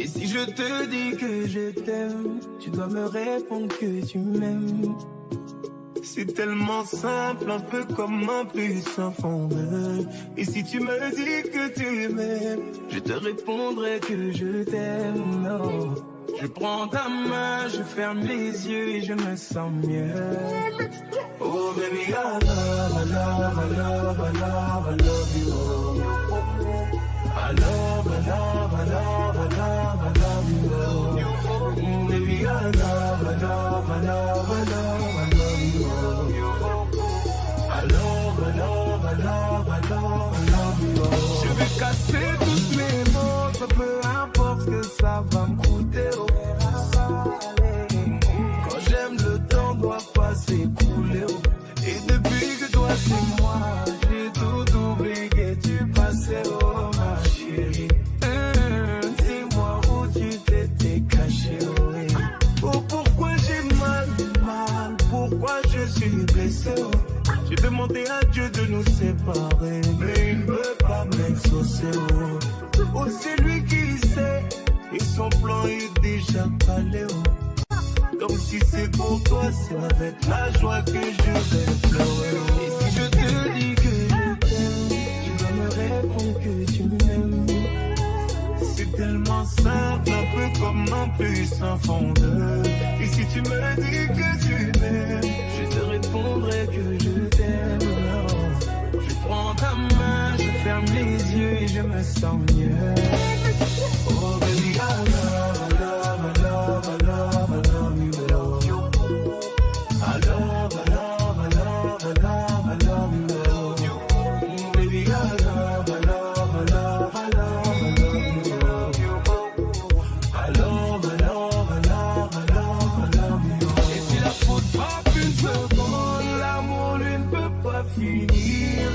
Et si je te dis que je t'aime, tu dois me répondre que tu m'aimes. C'est tellement simple, un peu comme un puissant fondeur. Et si tu me dis que tu m'aimes, je te répondrai que je t'aime. Non. Je prends ta main, je ferme les yeux et je me sens mieux. Oh baby, I love, I love, I love, I love, I love you. I love, I love, I love, I love, I love you. Oh baby, I love, I love, I love, I love, I love you. I love, I love, I love, I love, I love you. Je vais casser toutes mes mots, peu importe ce que ça va me coûter. Quand j'aime, le temps doit pas s'écouler. Et depuis que toi c'est moi, j'ai tout oublié du passé, oh ma chérie. Dis-moi où tu t'étais caché, oh. Oh pourquoi j'ai mal, pourquoi je suis blessé, oh. J'ai demandé à Dieu de nous séparer, mais il ne veut pas m'exaucer, oh. Oh c'est lui qui sait, et son plan est déjà calé, oh. Comme si c'est pour toi, c'est avec la joie que je vais pleurer, oh. Et si je te dis que je t'aime, tu dois me répondre que tu m'aimes. C'est tellement simple, un peu comme un puissant fondeur. Et si tu me dis que tu m'aimes, je te répondrai que je t'aime. Je prends ta main, je ferme les yeux et je me sens mieux. Oh baby, I love, I love, I love, I love, I love you. I love, I love, I love, I love, I love you. Oh baby, I love, I love, I love, I love, I love you. I love, I love, I love, I love, I love you. Et si la faute frappe une seconde, l'amour lui ne peut pas finir.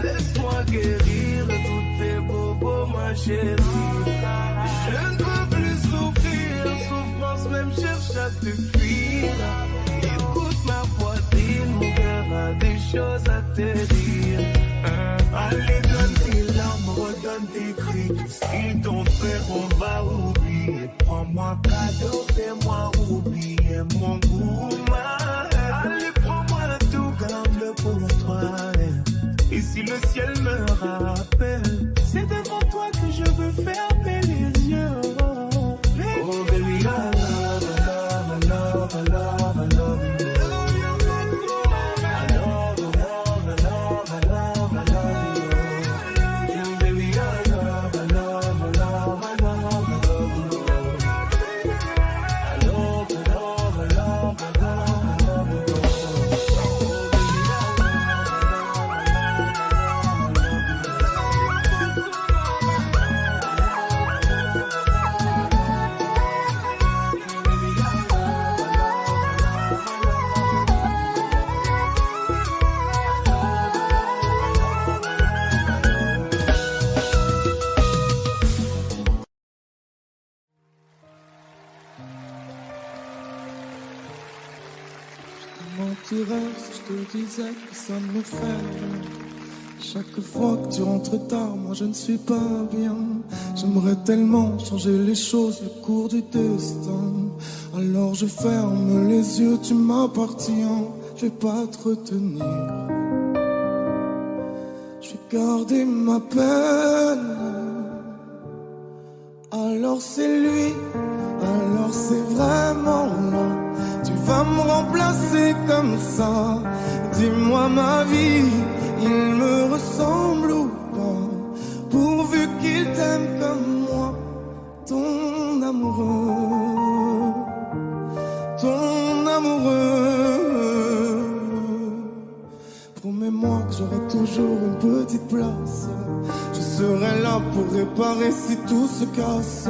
Laisse-moi guérir tous tes bobos, ma chérie. Je ne peux plus souffrir, souffrance même cherche à te fuir. Écoute ma poitrine, mon cœur a des choses à te dire. Allez, donne tes larmes, redonne tes cris. Si t'en fait, on va oublier. Prends-moi cadeau, fais-moi oublier mon goût. Allez, prends-moi tout, garde-le pour toi. Et si le ciel me rappelle, c'est devant toi que je veux fermer les yeux. Oh baby, I love, I love, I love, I love, I love you. I love, I love, I love, I love, I love you. Yeah, baby, I love, I love, I love, I love, I love you. I love, I love, I love, I love, I love you. mentirais si je te disais que ça me fait rien. Chaque fois que tu rentres tard, moi je ne suis pas bien. J'aimerais tellement changer les choses, le cours du destin. Alors je ferme les yeux, tu m'appartiens. Je vais pas te retenir. Je vais garder ma peine. Alors c'est lui, alors c'est vraiment là. Tu vas me remplacer comme ça. Dis-moi ma vie, il me ressemble ou pas? Pourvu qu'il t'aime comme moi, ton amoureux, ton amoureux. Promets-moi que j'aurai toujours une petite place. Je serai là pour réparer si tout se casse.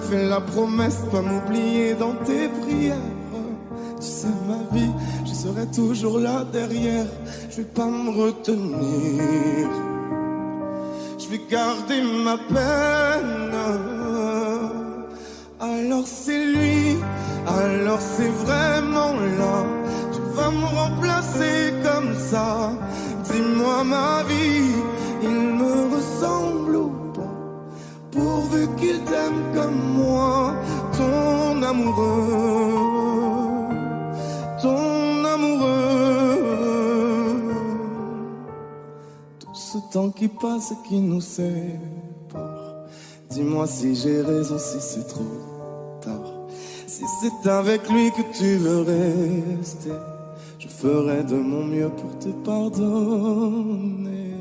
Fais la promesse de pas m'oublier dans tes prières. Tu sais ma vie, je serai toujours là derrière. Je vais pas me retenir. Je vais garder ma peine. Alors c'est lui, alors c'est vraiment là. Tu vas me remplacer comme ça. Dis-moi ma vie, il me ressemble ou pas? pourvu qu'il t'aime comme moi, ton amoureux, ton amoureux. Tout ce temps qui passe et qui nous sépare, dis-moi si j'ai raison, si c'est trop tard. Si c'est avec lui que tu veux rester, je ferai de mon mieux pour te pardonner.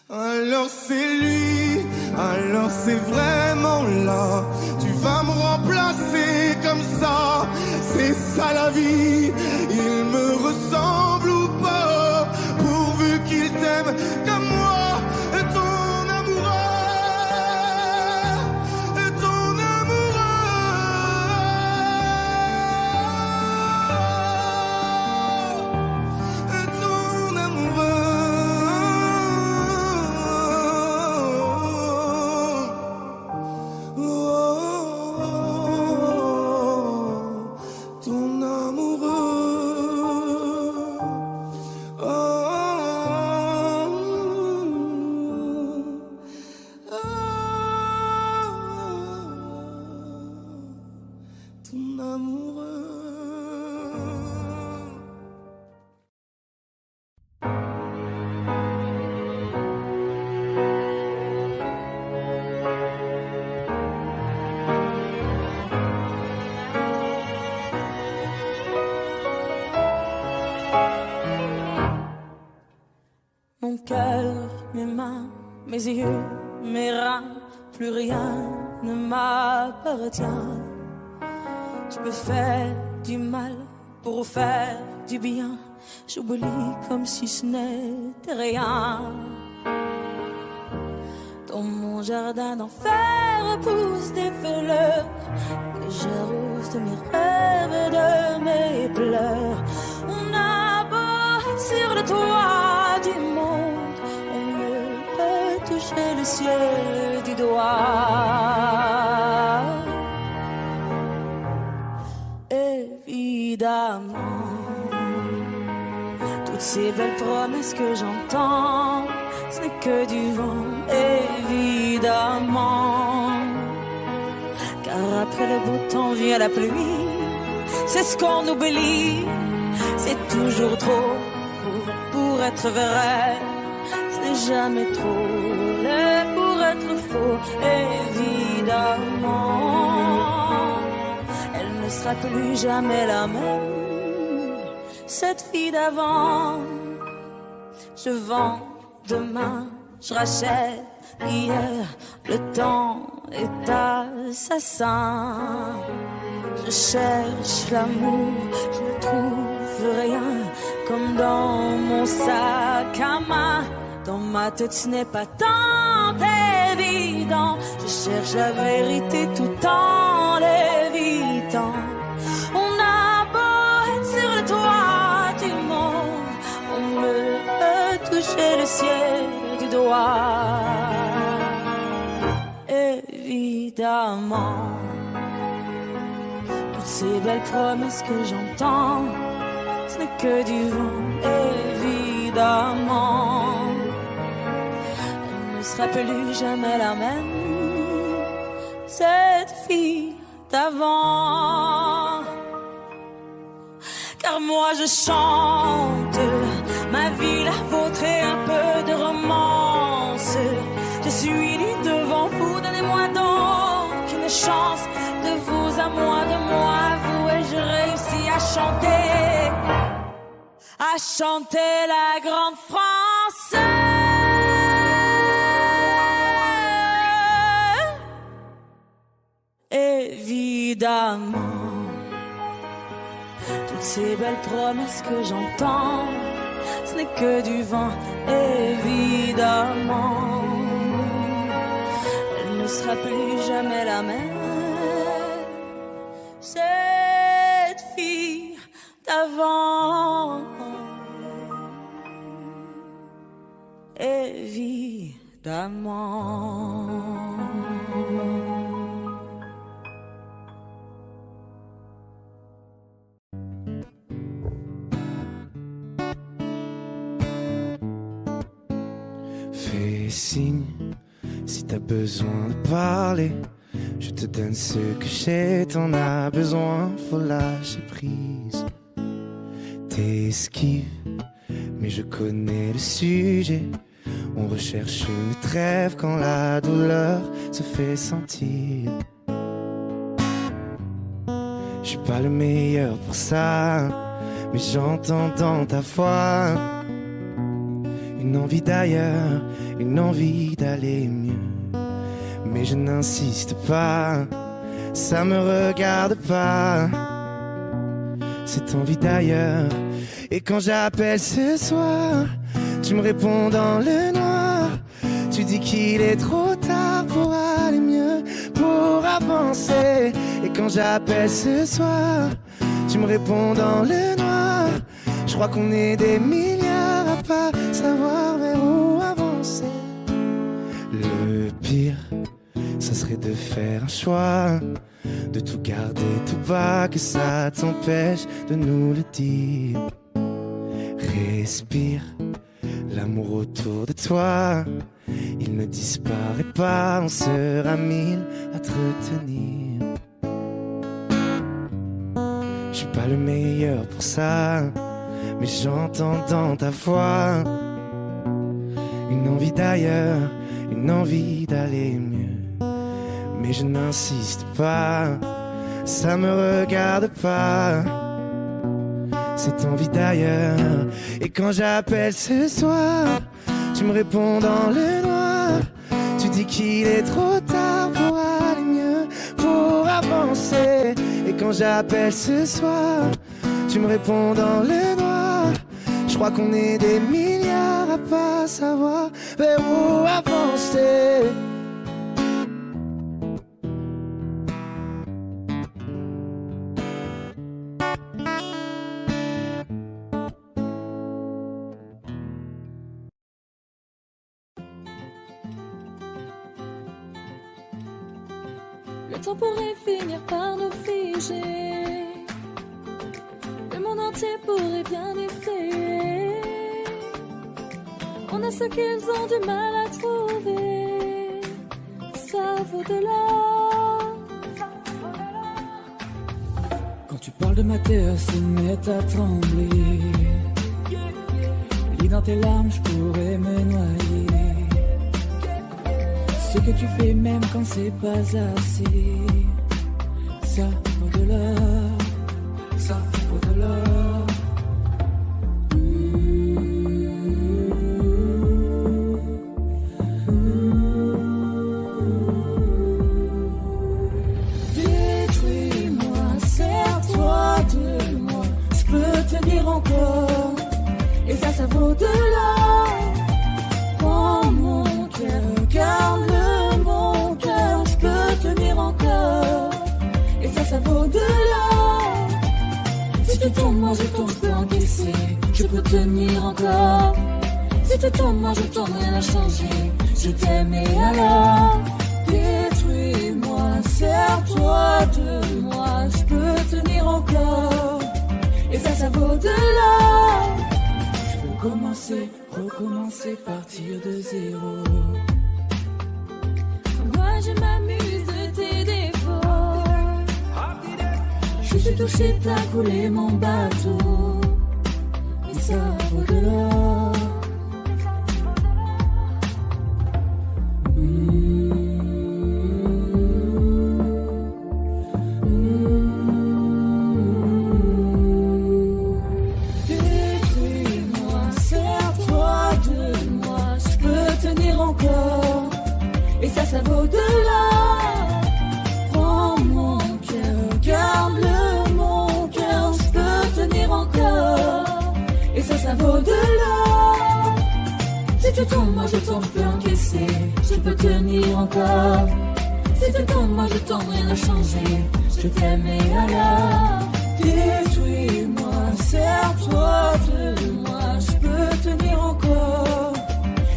Alors c'est lui, alors c'est vraiment là. Tu vas me remplacer comme ça, c'est ça la vie. Il me ressemble ou pas, pourvu qu'il t'aime comme moi. Ton amoureux, ton amoureux, ton amoureux. Mon cœur, mes mains, mes yeux, mes reins, plus rien ne m'appartient. Je peux faire du mal pour faire du bien. J'oublie comme si ce n'était rien. Dans mon jardin d'enfer poussent des fleurs que j'arrose de mes rêves et de mes pleurs. On a beau être sur le toit du monde, on ne peut toucher le ciel du doigt. Évidemment, toutes ces belles promesses que j'entends, ce n'est que du vent, évidemment. Car après le beau temps vient la pluie, c'est ce qu'on oublie. C'est toujours trop pour être vrai, ce n'est jamais trop laid pour être faux, évidemment. Elle ne sera plus jamais la même, cette fille d'avant. Je vends demain, je rachète hier, le temps est assassin. Je cherche l'amour, je ne trouve rien, comme dans mon sac à main. Dans ma tête ce n'est pas tant évident, je cherche la vérité tout en l'évitant. On a beau être sur le toit du monde, on ne peut toucher le ciel du doigt. Évidemment, toutes ces belles promesses que j'entends, ce n'est que du vent, évidemment. Elle ne sera plus jamais la même, cette fille d'avant. Car moi je chante ma vie, la vôtre et un peu de romance. Je suis nue devant vous, donnez-moi donc une chance. De vous à moi, de moi à vous, et je réussis à chanter la grande France. Évidemment, toutes ces belles promesses que j'entends, ce n'est que du vent, évidemment. Elle ne sera plus jamais la même, cette fille d'avant. Évidemment. Fais signe Si t'as besoin de parler, je te donne ce que j'ai. T'en as besoin, faut lâcher prise. T'es esquive, mais je connais le sujet. On recherche une trêve quand la douleur se fait sentir. Je suis pas le meilleur pour ça, mais j'entends dans ta voix une envie d'ailleurs, une envie d'aller mieux. Mais je n'insiste pas, ça me regarde pas, cette envie d'ailleurs. Et quand j'appelle ce soir, tu me réponds dans le noir. Tu dis qu'il est trop tard pour aller mieux, pour avancer. Et quand j'appelle ce soir, tu me réponds dans le noir. Je crois qu'on est des milliards à pas savoir vers où avancer. Le pire, ça serait de faire un choix, de tout garder tout bas, que ça t'empêche de nous le dire. Respire, l'amour autour de toi, il ne disparaît pas, on sera mille à te retenir. Je suis pas le meilleur pour ça, mais j'entends dans ta voix une envie d'ailleurs, une envie d'aller mieux. Mais je n'insiste pas, ça me regarde pas, cette envie d'ailleurs. Et quand j'appelle ce soir, tu me réponds dans le noir. Tu dis qu'il est trop tard pour aller mieux, pour avancer. Et quand j'appelle ce soir, tu me réponds dans le noir. Je crois qu'on est des milliards à pas savoir vers où avancer. Le temps pourrait finir par nous figer. Le monde entier pourrait bien essayer. On a ce qu'ils ont du mal à trouver. Ça vaut de l'or. Quand tu parles de ma terre, se met à trembler. Lis dans tes larmes, je pourrais me noyer. Ce que tu fais même quand c'est pas assez, ça vaut de l'or, ça vaut de l'or. Détruis-moi, serre-toi de moi, je peux tenir encore, et ça vaut de l'or. Prends mon cœur, garde-le mon cœur, je peux tenir encore, et ça vaut de l'or. Si tu tombes, moi je tombe, je peux encaisser, je peux tenir encore. Si tu tombes, moi je tombe, rien n'a changé, je t'aime et alors. Détruis-moi, serre-toi de moi, je peux tenir encore, et ça vaut de l'or. Je veux commencer, recommencer, partir de zéro. Moi je m'amuse de tes défauts. Je suis touché, t'as coulé mon bateau, et ça vaut de l'or. Détruis-moi, serre-toi de moi, je peux tenir encore, et ça vaut de l'or. Prends mon cœur, garde-le mon cœur, je peux tenir encore, et ça vaut de l'or. Si tu tombes, moi je tombe, je peux encaisser, je peux tenir encore. Si tu tombes, moi je tombe, rien n'a changé, je t'aime et alors. Détruis-moi, serre-toi de moi, je peux tenir encore,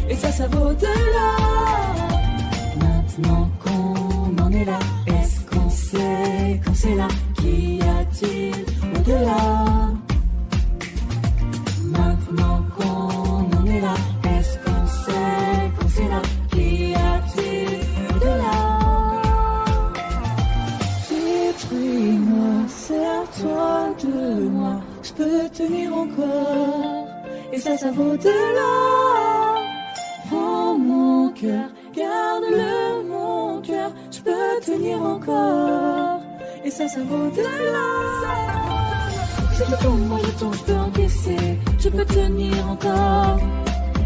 et ça vaut de l'or. Maintenant qu'on en est là, est-ce qu'on sait quand c'est là? Qu'y a-t-il au-delà? Maintenant qu'on en est là, est-ce qu'on sait quand c'est là? Qu'y a-t-il je peux tenir encore. Et ça vaut de l'or. Prends mon cœur, garde-le mon cœur, je peux tenir encore. Et ça vaut de l'or. Si tu tombes, moi je tombe, je peux encaisser, je peux tenir encore.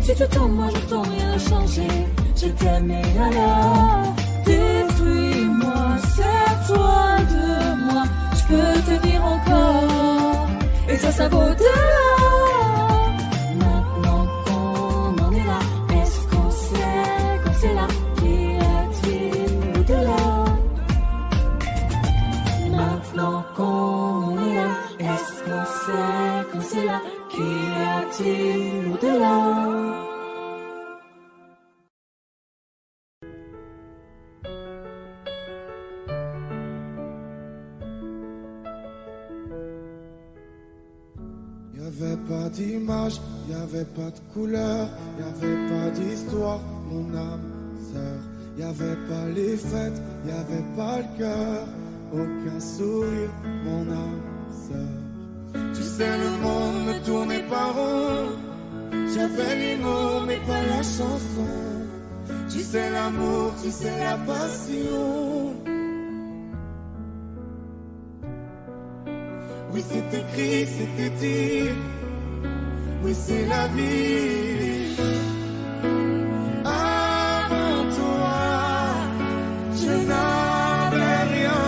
Si tu tombes, moi je tombe, rien n'a changé, je t'aime et alors détruis-moi, sers-toi de moi, je peux tenir encore. Et ça vaut de l'or. Maintenant qu'on en est là, est-ce qu'on sait là, qu'y a-t-il au-delà? Maintenant qu'on en est là, est-ce qu'on sait là, qu'y a-t-il au-delà? Y'avait pas d'image, y'avait pas de couleur, y'avait pas d'histoire, mon âme sœur. Y'avait pas les fêtes, y'avait pas le cœur, aucun sourire, mon âme sœur. Tu sais, le monde me tournait pas rond, j'avais les mots mais pas la chanson. Tu sais l'amour, tu sais la passion. Oui, c'est écrit, c'était dit. Oui, c'est la vie. Avant toi, je n'avais rien.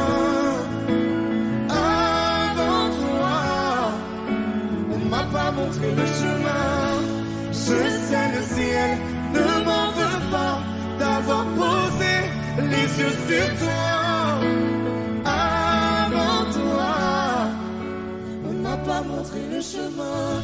Avant toi, on m'a pas montré le chemin. Je sais, le ciel ne m'en veut pas d'avoir posé les yeux sur toi. Avant toi, on m'a pas montré le chemin.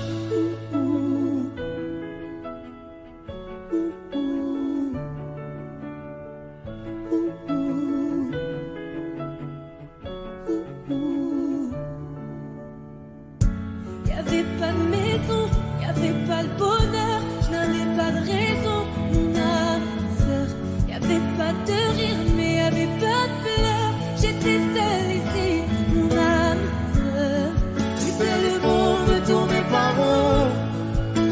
Y'avait pas de maison, y'avait pas le bonheur, je n'avais pas de raison, mon âme sœur. Y'avait pas de rire, mais y'avait pas de pleurs. J'étais seule ici, mon âme sœur. Tu sais, le monde ne tournait pas rond.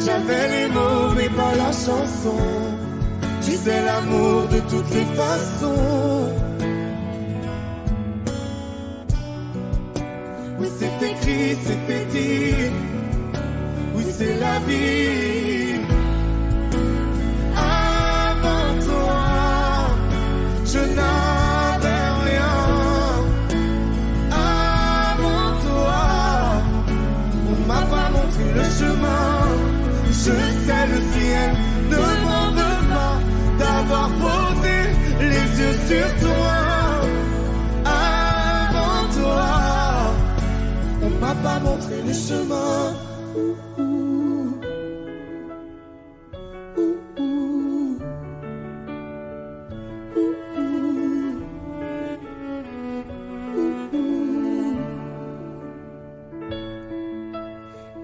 J'avais les mots, mais pas la chanson. Tu sais, l'amour de toutes les façons. Oui, c'est écrit, c'était dit. Oui, c'est la vie. Avant toi, je n'avais rien. Avant toi, on m'a pas montré le chemin. Je sais, le ciel ne m'en veut pas d'avoir posé les yeux sur toi. Avant toi, on m'a pas montré le chemin.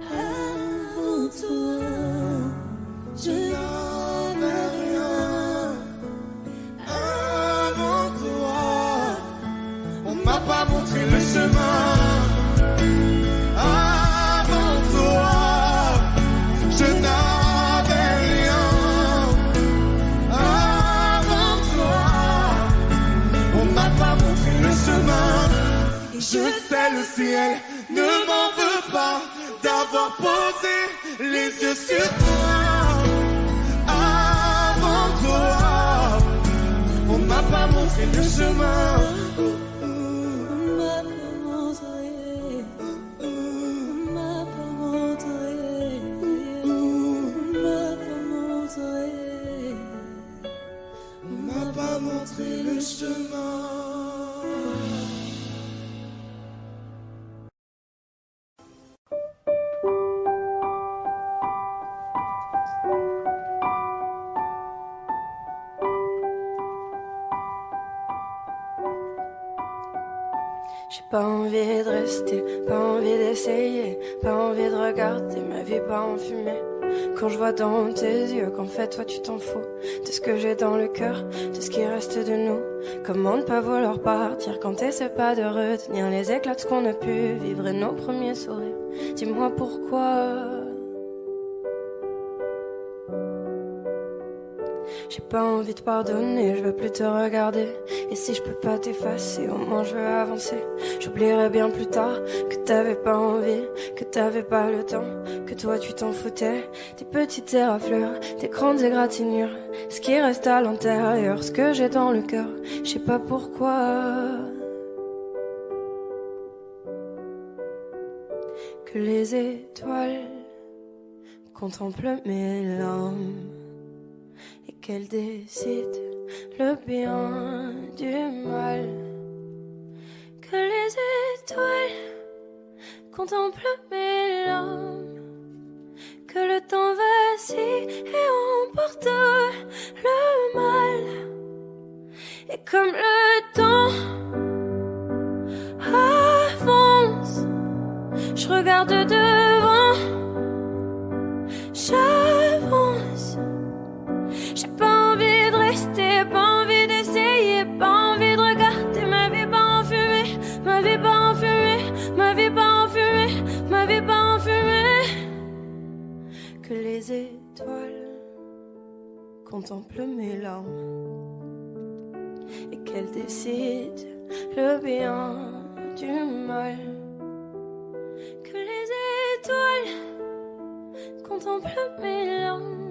Avant toi, Je n'avais rien. Avant toi, on m'a pas montré le chemin. Avant toi, je n'avais rien. Avant toi, on m'a pas montré le chemin. Je sais, le ciel ne m'en veut pas d'avoir posé les yeux sur toi. Avant toi, on m'a pas montré le chemin. on m'a pas montré, on m'a pas montré, on m'a pas montré. On m'a pas montré le chemin. J'ai pas envie de rester, pas envie d'essayer, pas envie de regarder ma vie pas en fumée. quand je vois dans tes yeux qu'en fait toi tu t'en fous de ce que j'ai dans le cœur, de ce qui reste de nous. Comment ne pas vouloir partir quand t'essaies pas de retenir les éclats de ce qu'on a pu vivre et nos premiers sourires. Dis-moi pourquoi. J'ai pas envie de pardonner, je veux plus te regarder. Et si je peux pas t'effacer, au moins je veux avancer. J'oublierai bien plus tard que t'avais pas envie, que t'avais pas le temps, que toi tu t'en foutais. Des petites éraflures, des grandes égratignures, ce qui reste à l'intérieur, ce que j'ai dans le cœur, je sais pas pourquoi. Que les étoiles contemplent mes larmes et qu'elles décident le bien du mal. Que les étoiles contemplent mes larmes, que le temps vacille et emporte le mal. Et comme le temps avance, je regarde devant, j'avance. J'ai pas envie de rester, pas envie d'essayer, pas envie de regarder ma vie pas en fumée, ma vie pas en fumée, ma vie pas en fumée, ma vie pas en fumée. Que les étoiles contemplent mes larmes et qu'elles décident le bien du mal. Que les étoiles contemplent mes larmes,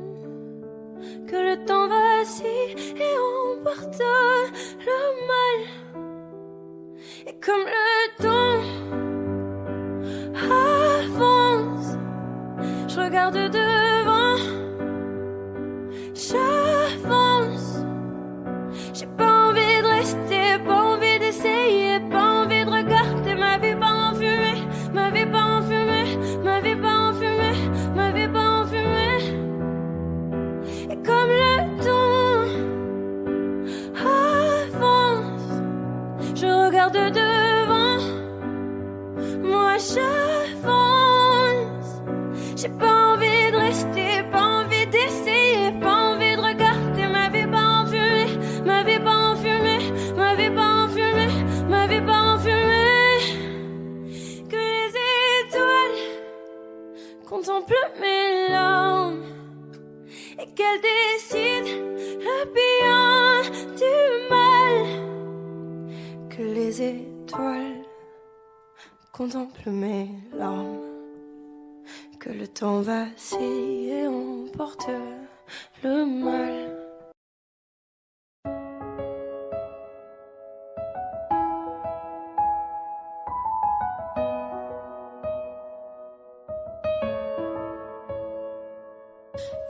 que le temps vacille et emporte le mal. Et comme le temps avance, je regarde devant, j'avance. J'ai pas envie de rester, pas envie d'essayer, pas envie de regarder ma vie pas en fumée, ma vie pas en fumée, ma vie pas en fumée, ma vie pas en fumée. Et comme le temps avance, je regarde devant, moi j'avance. J'ai pas envie de rester, pas envie d'essayer, pas envie de regarder ma vie pas en fumée, ma vie pas en fumée, ma vie pas en fumée, ma vie pas en fumée. Que les étoiles contemplent mes larmes et qu'elles décident le bien du mal. Que les étoiles contemplent mes larmes, que le temps vacille et emporte le mal.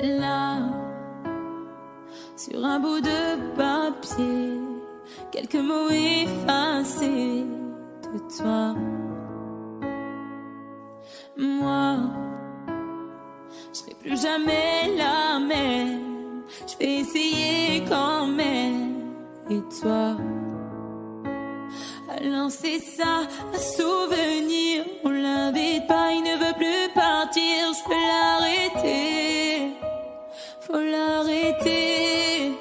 Là, sur un bout de papier, quelques mots effacés de toi. Moi, je serai plus jamais la même, je vais essayer quand même. Et toi, alors c'est ça, un souvenir, on l'invite pas, il ne veut plus partir, je peux l'arrêter, faut l'arrêter.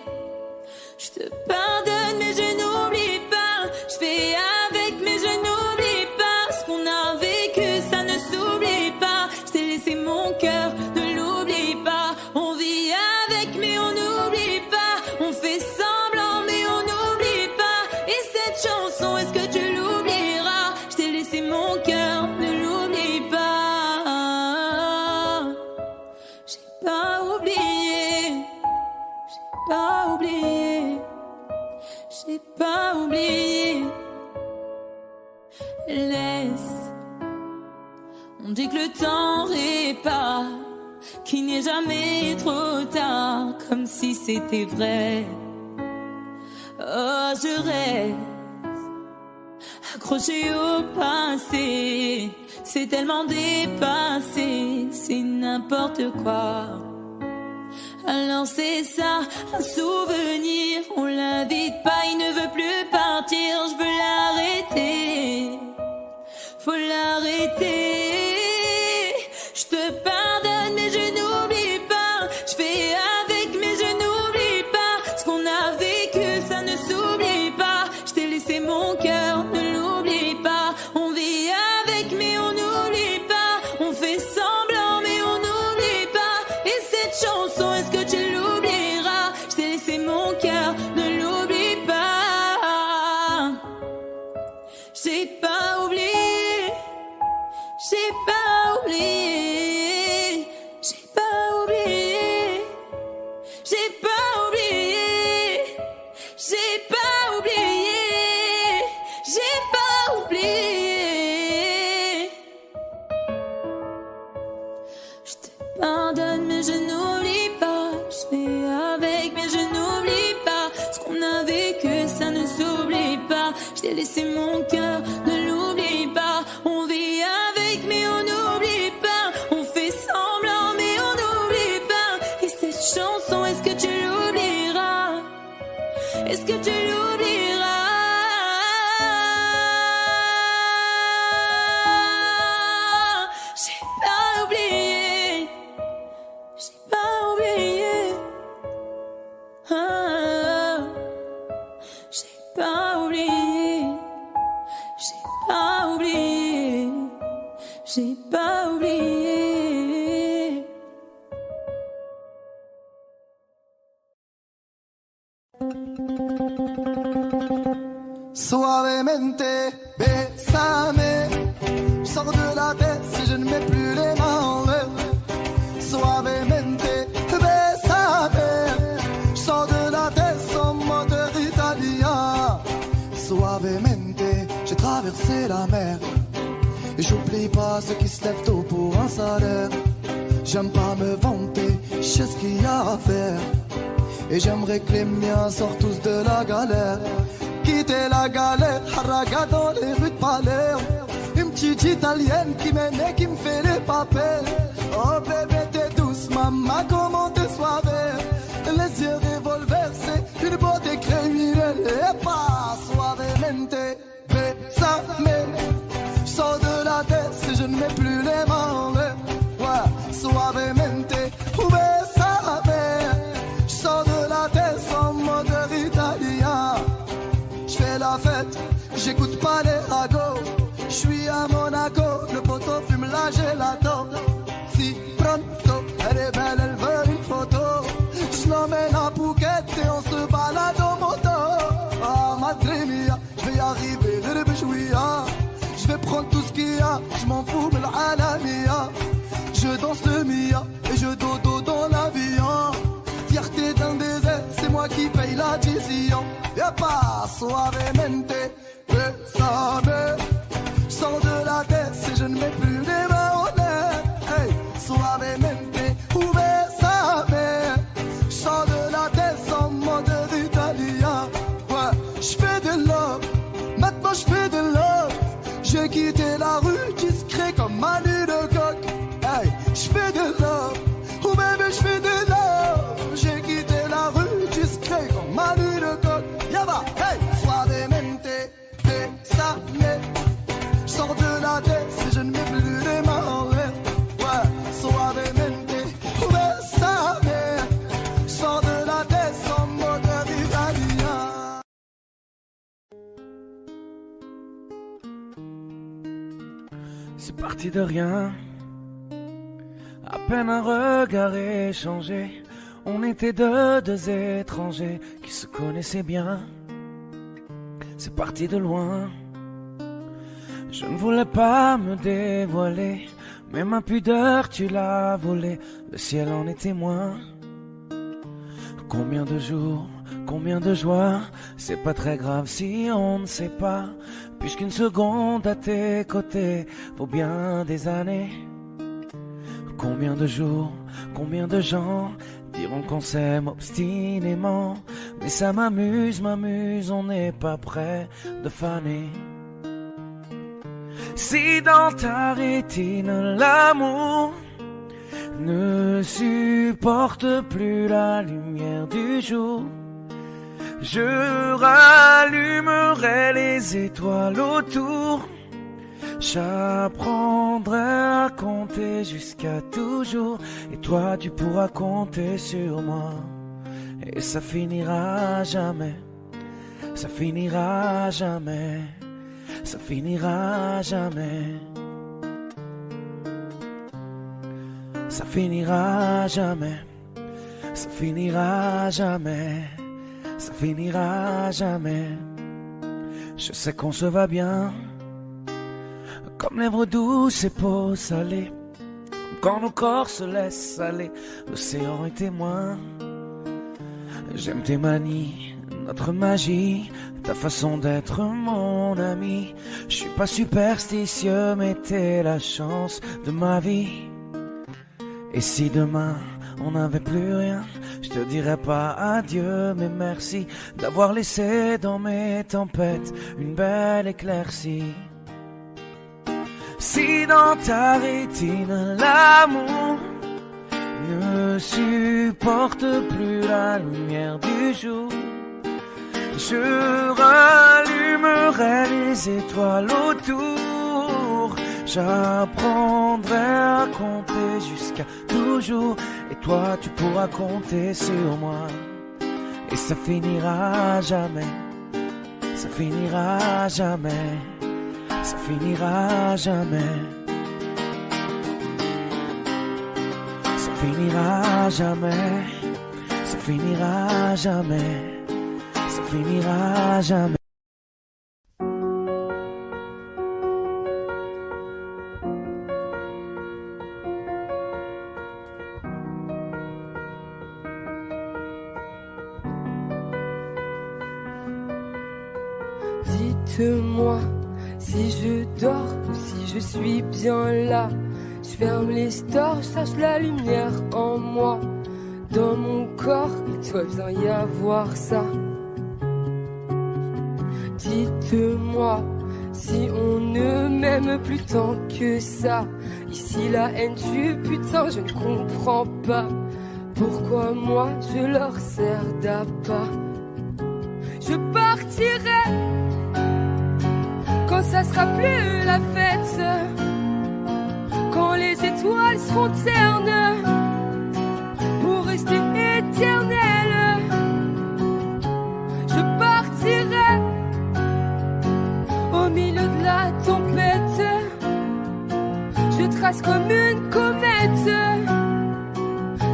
Je te pardonne mais je n'oublie pas, je fais avec mais je n'oublie pas. Ce qu'on a vécu ça ne s'oublie pas, je t'ai laissé mon cœur, ne l'oublie pas. On vit avec mais on n'oublie pas, on fait semblant mais on n'oublie pas. Et cette chanson, est-ce que tu l'oublieras? Je t'ai laissé mon cœur, ne l'oublie pas. J'ai pas oublié, j'ai pas oublié, j'ai pas oublié. Laisse, on dit que le temps répare, qu'il n'est jamais trop tard, comme si c'était vrai. Oh, je reste accroché au passé, c'est tellement dépassé, c'est n'importe quoi. Alors c'est ça, un souvenir, on l'invite pas, il ne veut plus partir, je veux l'arrêter, faut l'arrêter. Je te pardonne mais je n'oublie Je te pardonne mais je n'oublie pas. Je fais avec mais je n'oublie pas. Ce qu'on a vécu ça ne s'oublie pas. Je t'ai laissé mon cœur, ne l'oublie pas. On vit avec mais on n'oublie pas. On fait semblant mais on n'oublie pas. Et cette chanson, est-ce que tu l'oublieras? Est-ce que tu l'oublieras? J'ai pas oublié. J'ai pas oublié. Ah, j'ai pas oublié. J'ai pas oublié. J'ai pas oublié. Suavemente, bésame. Je sors de la tête si je ne mets plus les mains en l'air. Suavemente, bésame. Je sors de la tête en mode italien. Suavemente, j'ai traversé la mer. Et j'oublie pas ceux qui se lèvent tôt pour un salaire. J'aime pas me vanter, je sais ce qu'il y a à faire. Et j'aimerais que les miens sortent tous de la galère. Quitter la galère, haraga dans les rues de Palerme. Une petite italienne qui m'aime et qui me fait les papels. Oh bébé t'es douce, maman comment t'es suave. Les yeux revolver, c'est une beauté criminelle. Et pas suavemente, bésame. Je sors de la tête si je ne mets plus les mains en l'air. Ouais, suavemente, bésame. Je sors de la tête en mode italien. J'fais la fête, j'écoute pas les ragots. J'suis à Monaco, le poteau fume la gelato. Si pronto, elle est belle, elle veut une photo. J'l'emmène à Phuket et on se balade en moto. Ah madre mia, j'vais y arriver, j'vais prendre tout ce qu'il y a, j'm'en fous de l'alamia. Je danse le mia et je dodo dans l'avion. Fierté d'un désert, c'est moi qui paye l'addition. Y'a pas suavemente, bésame. Sors de la tête si je ne mets plus les mains en l'air. Hey, suavemente, bésame. Sors de la tête en mode italien. Ouais, j'fais de love, maintenant j'fais de love. J'ai quitté la rue discret comme Manu de coq. Hey, j'fais de love, oh bébé j'fais de love. J'ai quitté la rue discret comme Manu de coq. Yaba, hey, suavemente, bésame. Sors de la tête si je ne mets plus les mains en l'air. Ouais, suavemente, bésame. Sors de la tête en mode italien. C'est parti de rien, à peine un regard échangé. On était deux étrangers qui se connaissaient bien. C'est parti de loin. Je ne voulais pas me dévoiler, mais ma pudeur tu l'as volée. Le ciel en est témoin. Combien de jours, combien de joies. C'est pas très grave si on ne sait pas, puisqu'une seconde à tes côtés vaut bien des années. Combien de jours, combien de gens diront qu'on s'aime obstinément, mais ça m'amuse, on n'est pas prêt de faner. Si dans ta rétine l'amour ne supporte plus la lumière du jour, je rallumerai les étoiles autour. J'apprendrai à compter jusqu'à toujours, et toi tu pourras compter sur moi. Et ça finira jamais, ça finira jamais, ça finira jamais, ça finira jamais, ça finira jamais, ça finira jamais. Je sais qu'on se va bien, comme lèvres douces et peau salée, quand nos corps se laissent aller, l'océan est témoin. J'aime tes manies, notre magie, ta façon d'être mon ami. Je suis pas superstitieux, mais t'es la chance de ma vie. Et si demain on n'avait plus rien, je te dirais pas adieu mais merci d'avoir laissé dans mes tempêtes une belle éclaircie. Si dans ta rétine l'amour ne supporte plus la lumière du jour, je rallumerai les étoiles autour. J'apprendrai à compter jusqu'à toujours, et toi tu pourras compter sur moi. Et ça finira jamais, ça finira jamais, ça finira jamais, ça finira jamais, ça finira jamais, ça finira jamais. Dites-moi si je dors ou si je suis bien là. Je ferme les stores, je cherche la lumière en moi. Dans mon corps, il doit bien y avoir ça. Dites-moi si on ne m'aime plus tant que ça. Ici la haine du putain, je ne comprends pas pourquoi moi je leur sers d'appât. Je partirai quand ça sera plus la fête, quand les étoiles seront ternes pour rester éternelles. Je partirai au milieu de la tempête, je trace comme une comète.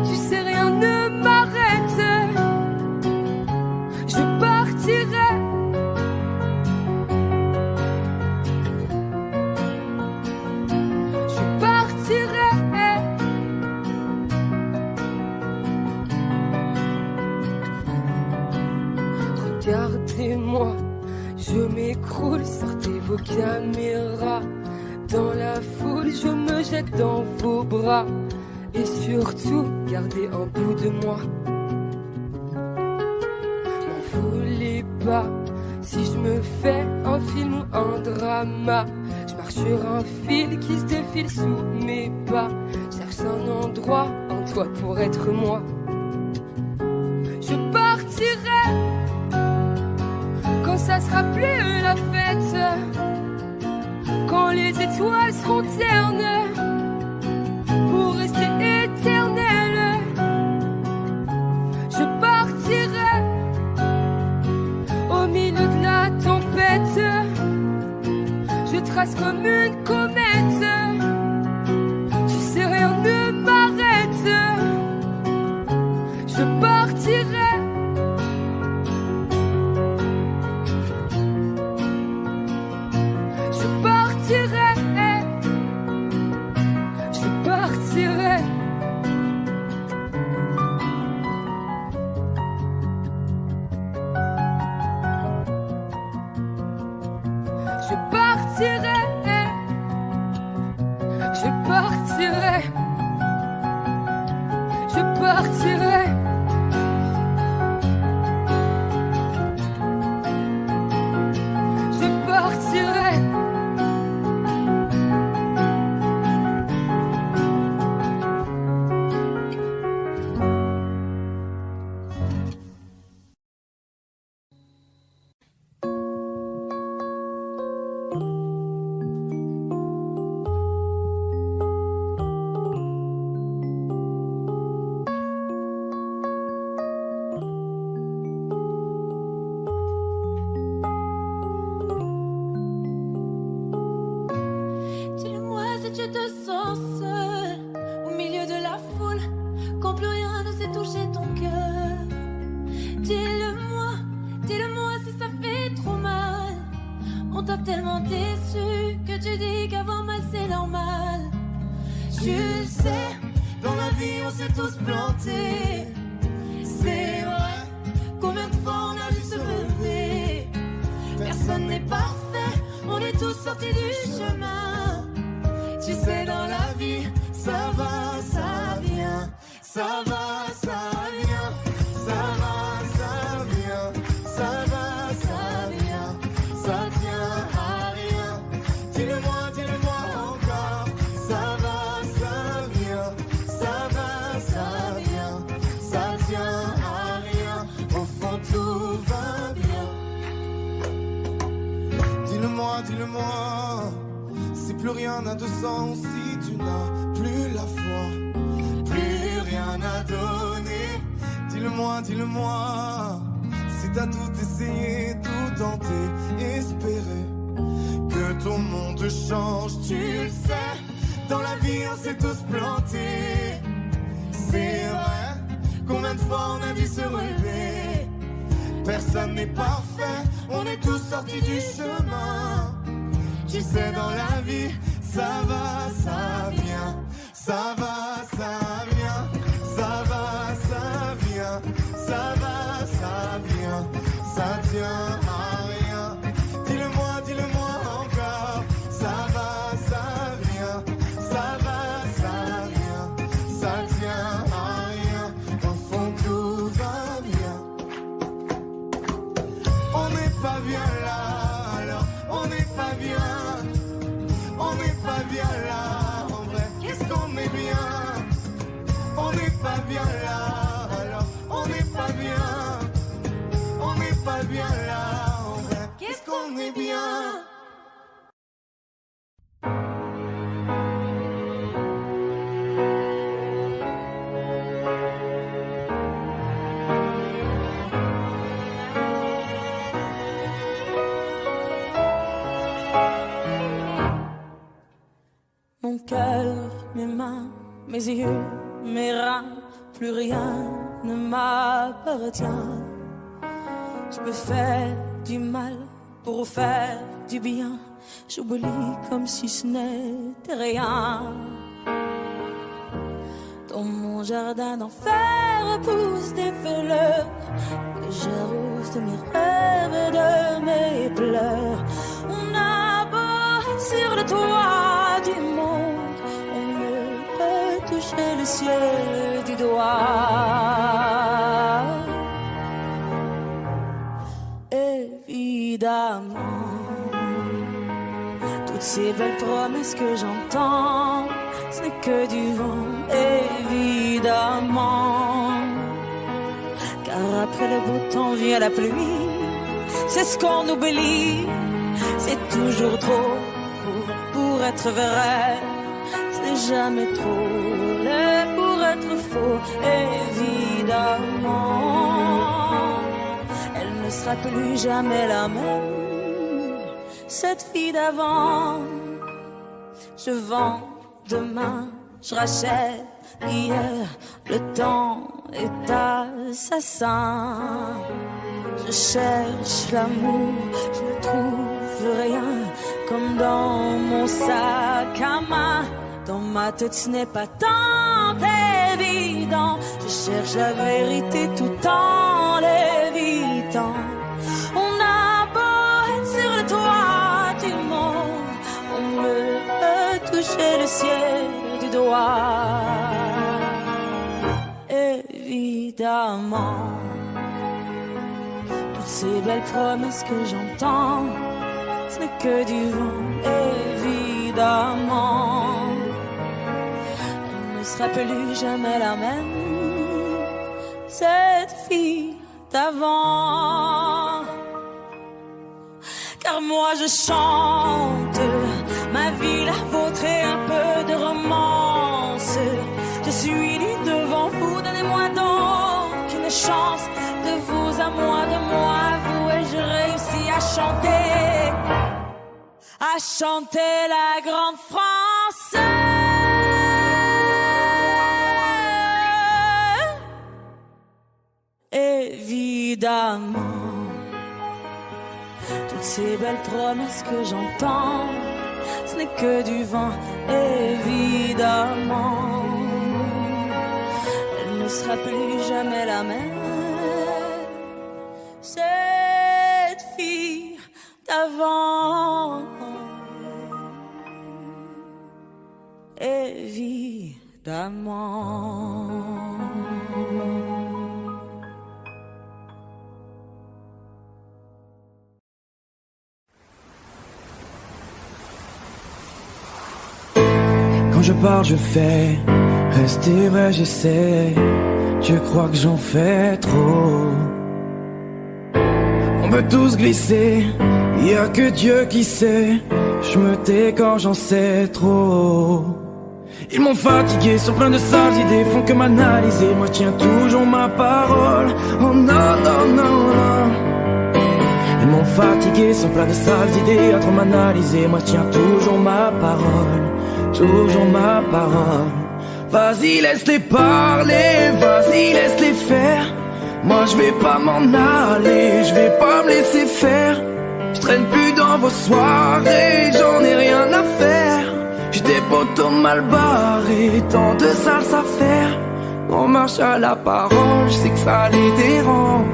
Tu sais, rien ne m'arrête. Je partirai regardez-moi, je m'écroule, sortez vos caméras. Dans la foule, je me jette dans vos bras. Et surtout, gardez un bout de moi. M'en voulez pas si je me fais un film ou un drama. Je marche sur un fil qui se défile sous mes pas. Cherche un endroit, un toit pour être moi. Je partirai quand ça sera plus la fête, quand les étoiles seront ternes pour rester éternelles. Je partirai au milieu de la tempête, je trace comme une comète. Tu sais, rien ne m'arrête. Je partirai Tu sais, dans la vie, ça va, ça vient. ça va, ça vient, ça va, ça vient, ça va, ça vient, ça tient à rien. Dis-le-moi encore, ça va, ça vient, ça va, ça vient, ça tient à rien. Au fond tout va bien. Dis-le-moi, si plus rien n'a de sens, si tu n'as plus la foi, plus rien à donner. Dis-le-moi, si t'as tout essayé, tout tenté, espéré que ton monde change, tu le sais, dans la vie on s'est tous plantés. C'est vrai, combien de fois on a dû se relever. Personne n'est parfait, on est tous sortis du chemin. Tu sais, dans la vie, ça va, ça vient, ça va, ça vient, ça va, ça vient, ça va, ça vient, ça tient à rien. Dis-le-moi encore, ça va, ça vient, ça va, ça vient, ça tient à rien. Au fond, tout va bien. On n'est pas bien là, alors on n'est pas bien. On n'est pas bien là, en vrai, qu'est-ce qu'on est bien. On n'est pas bien là, alors on n'est pas bien. On n'est pas bien là, en vrai, qu'est-ce qu'on est bien. Mon cœur, mes mains, mes yeux, mes reins, plus rien ne m'appartient. Je me fais du mal pour faire du bien. J'oublie comme si ce n'était rien. Dans mon jardin d'enfer poussent des fleurs que j'arrose de mes rêves et de mes pleurs. On a beau être sur le toit du monde, on ne peut toucher le ciel du doigt. Évidemment, toutes ces belles promesses que j'entends, ce n'est que du vent, évidemment. Car après le beau temps vient la pluie, c'est ce qu'on oublie. C'est toujours trop pour être vrai, ce n'est jamais trop laid pour être faux, évidemment. Elle ne sera plus jamais la même, cette fille d'avant. Je vends demain, je rachète hier, le temps est assassin. Je cherche l'amour, je ne trouve rien, comme dans mon sac à main. Dans ma tête ce n'est pas tant évident, je cherche la vérité tout en l'évitant. On a beau être sur le toit du monde, on ne peut toucher le ciel du doigt. Évidemment, toutes ces belles promesses que j'entends, ce n'est que du vent, évidemment. Elle ne sera plus jamais la même, cette fille d'avant. Car moi je chante ma vie, la vôtre et un peu de romance. Je suis nue devant vous, donnez-moi donc une chance. De vous à moi, de moi à vous, et je réussis à chanter la grande France. Évidemment, toutes ces belles promesses que j'entends, ce n'est que du vent, évidemment. Elle ne sera plus jamais la même, cette fille d'avant. Évidemment. d'amant. Quand je parle, je fais. Rester vrai, j'essaie. Tu crois que j'en fais trop? On veut tous glisser. Y a que Dieu qui sait. Je me tais quand j'en sais trop. Ils m'ont fatigué sur plein de sales idées, font que m'analyser. Moi je tiens toujours ma parole. Oh non, non, non, non. Ils m'ont fatigué sur plein de sales idées, à trop m'analyser. Moi je tiens toujours ma parole. Toujours ma parole. Vas-y laisse-les parler, vas-y laisse-les faire. Moi je vais pas m'en aller, je vais pas me laisser faire. Je traîne plus dans vos soirées, j'en ai rien à faire. J'ai des potos mal barrés, tant de sales affaires. On marche à la parole, je sais que ça les dérange.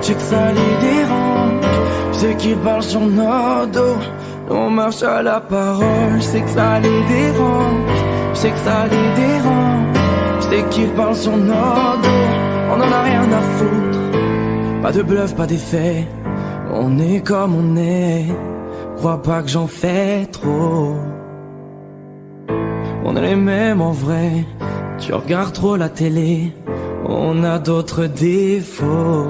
Je sais que ça les dérange. Je sais qu'ils parlent sur nos dos. On marche à la parole, je sais que ça les dérange. Je sais que ça les dérange. Je sais qu'ils parlent sur nos dos. On en a rien à foutre. Pas de bluff, pas d'effet. On est comme on est. Crois pas que j'en fais trop. On est les mêmes en vrai. Tu regardes trop la télé. On a d'autres défauts.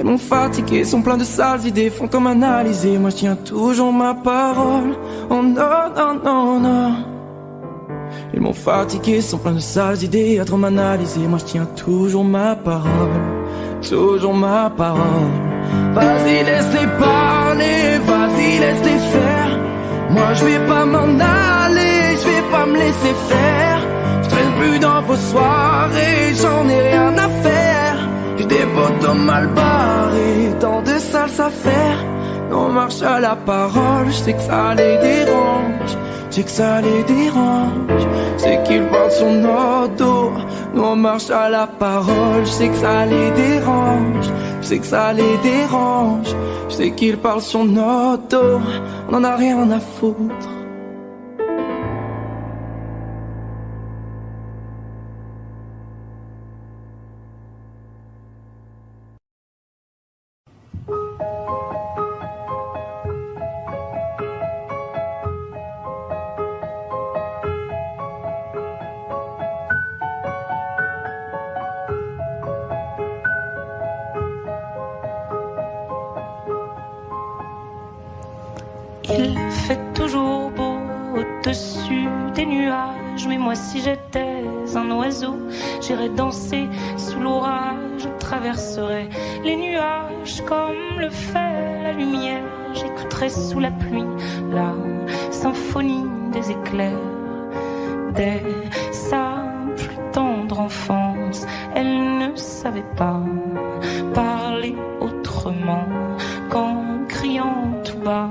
Ils m'ont fatigué, sont pleins de sales idées, font comme analyser. Moi je tiens toujours ma parole. Oh non, non, non, non. Ils m'ont fatigué, sont pleins de sales idées, à trop m'analyser. Moi je tiens toujours ma parole. Toujours ma parole. Vas-y laisse-les parler, vas-y laisse-les faire. Moi je vais pas m'en aller, je vais pas me laisser faire. Je traîne plus dans vos soirées, j'en ai rien à faire. J'ai des potos mal barrés, tant de sales affaires. On marche à la parole, je sais que ça les dérange. Je sais que ça les dérange. Je sais qu'ils parlent sur nos dos. Nous on marche à la parole, je sais que ça les dérange. Je sais que ça les dérange. Je sais qu'ils parlent sur nos dos. On en a rien à foutre. Il fait toujours beau au-dessus des nuages. Mais moi si j'étais un oiseau, j'irais danser sous l'orage. Je traverserais les nuages comme le fait la lumière. J'écouterais sous la pluie la symphonie des éclairs. Dès sa plus tendre enfance, elle ne savait pas parler autrement qu'en criant tout bas.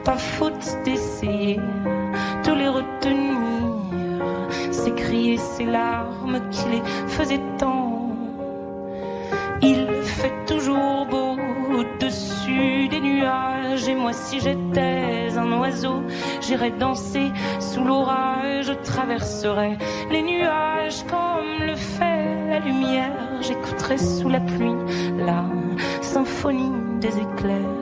Pas faute d'essayer de les retenir. Ses cris et ses larmes qui les faisaient tant. Il fait toujours beau au-dessus des nuages. Et moi si j'étais un oiseau, j'irais danser sous l'orage. Je traverserais les nuages comme le fait la lumière. J'écouterais sous la pluie la symphonie des éclairs.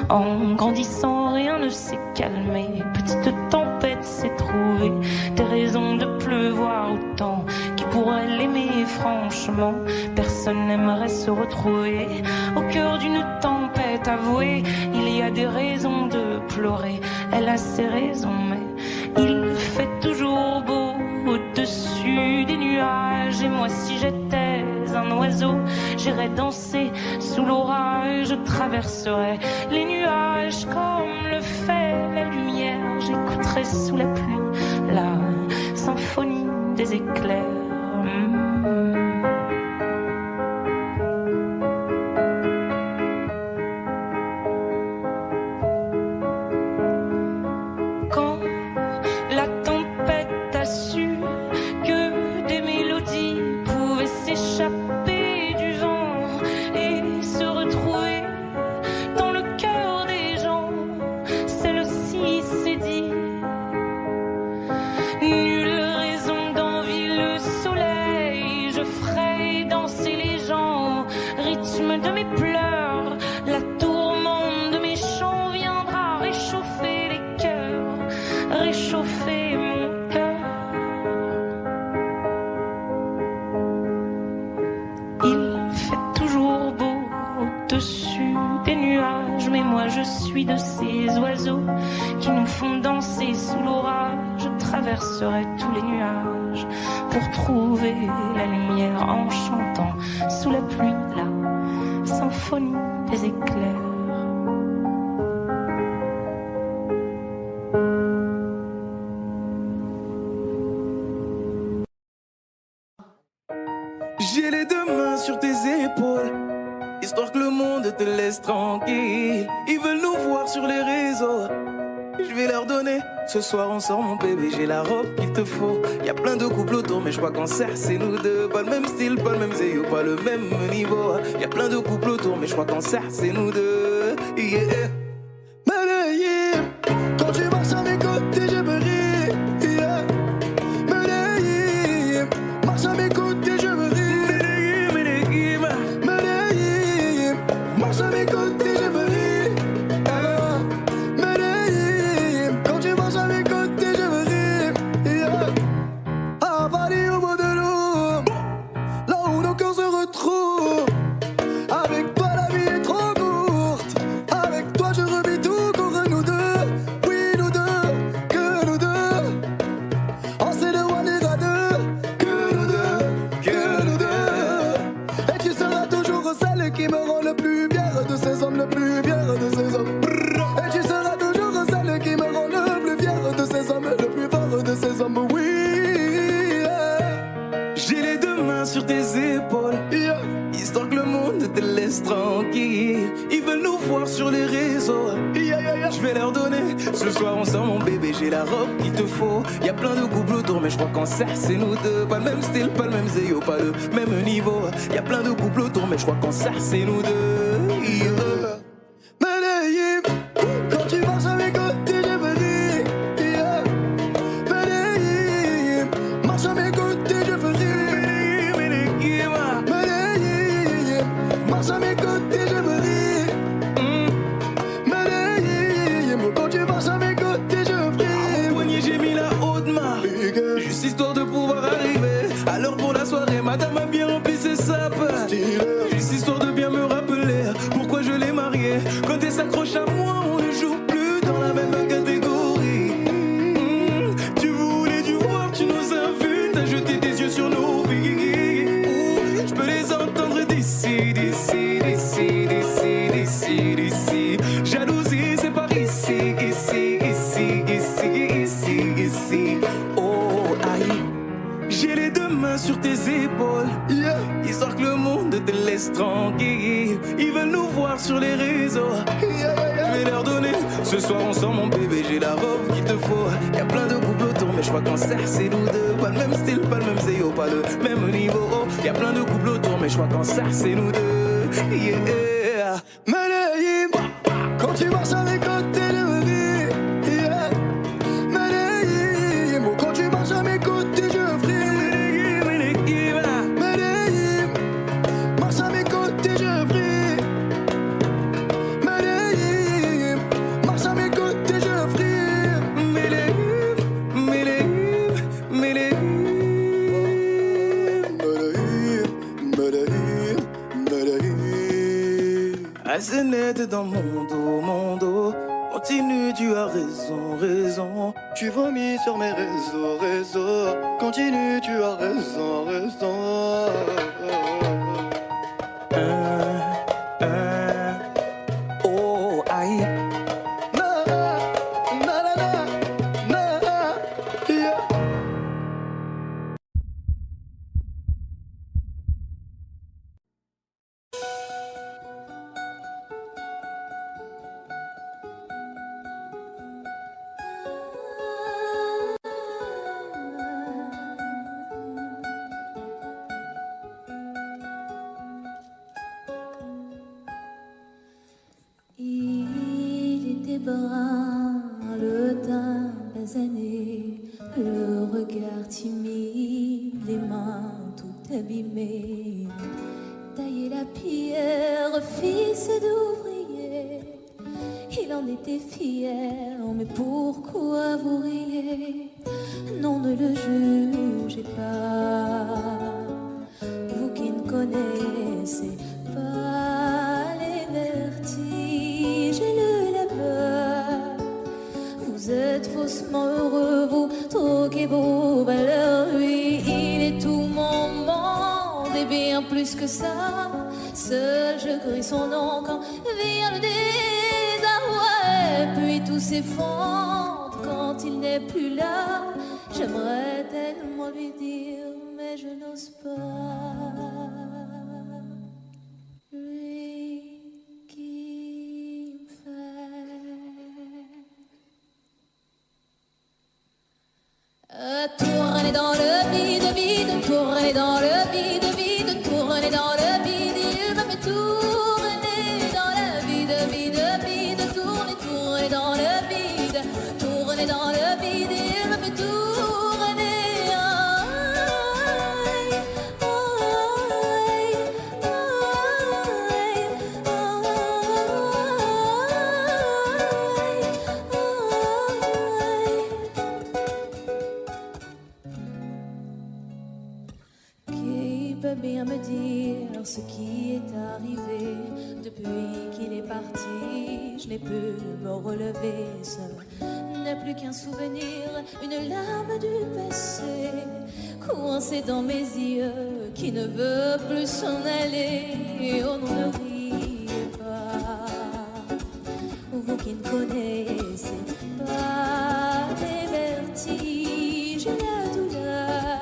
En grandissant, rien ne s'est calmé. Petite tempête s'est trouvée, des raisons de pleuvoir autant. Qui pourrait l'aimer franchement? Personne n'aimerait se retrouver au cœur d'une tempête avouée. Il y a des raisons de pleurer, elle a ses raisons, mais il fait toujours beau au-dessus des nuages. Et moi si j'étais un oiseau, j'irais danser sous l'orage. Je traverserais les nuages comme le fait la lumière. J'écouterais sous la pluie la symphonie des éclairs. Quand la tempête a su que des mélodies pouvaient s'échapper du vent et se retrouver dans le cœur des gens, celle-ci s'est dit: nulle raison nuages, mais moi je suis de ces oiseaux qui nous font danser sous l'orage. Je traverserai tous les nuages pour trouver la lumière en chantant sous la pluie la symphonie des éclairs. J'ai les deux mains sur tes épaules, histoire que le monde te laisse tranquille. Ils veulent nous voir sur les réseaux, je vais leur donner. Ce soir on sort mon bébé, j'ai la robe qu'il te faut. Y'a plein de couples autour mais je crois qu'en cercle c'est nous deux. Pas le même style, pas le même zéyo, pas le même niveau. Y'a plein de couples autour mais je crois qu'en cercle c'est nous deux. Yeah. Medellín, quand tu marches à mes côtés je me ris. Yeah. Medellín, marche à mes côtés je me ris. Medellín, marche à mes côtés je me ris. Medellín, quand tu marches à mes côtés je me ris. Yeah. À Paris au bout de l'eau, là où nos cœurs se retrouvent. Avec toi la vie est trop courte. Avec toi je revis tout contre nous deux. Oui nous deux, que nous deux. On s'est de one et à deux. Que nous deux, que nous deux. Et tu seras toujours celle qui me rend le plus fier de ces hommes, le plus fier de ces hommes. Et tu seras toujours celle qui me rend le plus fier de ces hommes, le plus fort de ces hommes. Oui, yeah. J'ai les deux mains sur tes épaules, Yeah. histoire que le monde te laisse tranquille. Ils veulent nous voir sur les réseaux, Yeah, yeah, yeah. je vais leur donner. Ce soir on sort mon bébé, j'ai la robe qu'il te faut. Y'a plein de couples autour mais je crois qu'en cercle c'est nous deux. Pas le même style, pas le même zéyo, pas le même niveau. Y'a plein de couples autour mais je crois qu'en cercle c'est nous deux. Yeah. Medellín, quand tu marches à mes côtés, je me ris. Yeah. Medellín, marche à mes côtés, je me ris. Medellín, marche à mes côtés, je me ris. Medellín, quand tu marches à mes côtés, je me ris. Au poignet j'ai mis la haute main, juste histoire de pouvoir arriver. Alors pour la soirée, madame a bien rempli ses sapes. Juste histoire de bien me rappeler pourquoi je l'ai mariée. Quand elle s'accroche à moi, on ne joue plus dans la même catégorie. Tu voulais du voir, tu nous as vus, t'as jeté tes yeux sur nos vies. Je peux les entendre d'ici, d'ici, d'ici, d'ici, d'ici, d'ici. Jalousie, c'est par ici, ici, ici, ici, ici, ici. Oh, aïe. J'ai les deux mains sur tes épaules, Yeah. histoire que le monde te laisse tranquille. Ils veulent nous voir sur les réseaux, Yeah, yeah, yeah. je vais leur donner. Ce soir on sort mon bébé, j'ai la robe qu'il te faut. Y'a plein de couples autour mais je crois qu'en cercle c'est nous deux. Pas le même style, pas le même zéyo, pas le même niveau. Y'a plein de couples autour mais je crois qu'en cercle c'est nous deux. Yeah. Medellín, quand tu marches à mes côtés, je me ris. Yeah. Medellín, quand tu marches à mes côtés, je fris. Medellín, marche à mes côtés, je prie. Medellín, marche à mes côtés, je prie. Medellín, Medellín, Medellín. Medellín, Medellín. Assez net dans mon dos. Continue, tu as raison, raison. Tu vomis sur mes réseaux. Continue, tu as raison, raison. Oh, aïe. Na, na, na, na, na, yeah. Il était brun, le teint basané, le regard timide, les mains tout abîmées. Tailler la pierre, fils d'ouvrier, il en était fier, mais pourquoi vous riez? Non, ne le jugez pas, vous qui ne connaissez pas les vertiges plus que ça. Seul je crie son nom quand vient le désarroi. Et puis tout s'effondre quand il n'est plus là. J'aimerais tellement lui dire, mais je n'ose pas. Lui qui me fait tourner dans le vide, vide, tourner dans le vide, vide, tourner dans le vide. Il me fait tourner dans le vide, vide, vide, tourner, tourner dans le vide, tourner dans le vide. Il me fait tourner. Bien me dire ce qui est arrivé depuis qu'il est parti. Je n'ai pu me relever seul, n'est plus qu'un souvenir, une larme du passé coincée dans mes yeux qui ne veut plus s'en aller. Oh non, ne riez pas, vous qui ne connaissez pas les vertiges et la douleur.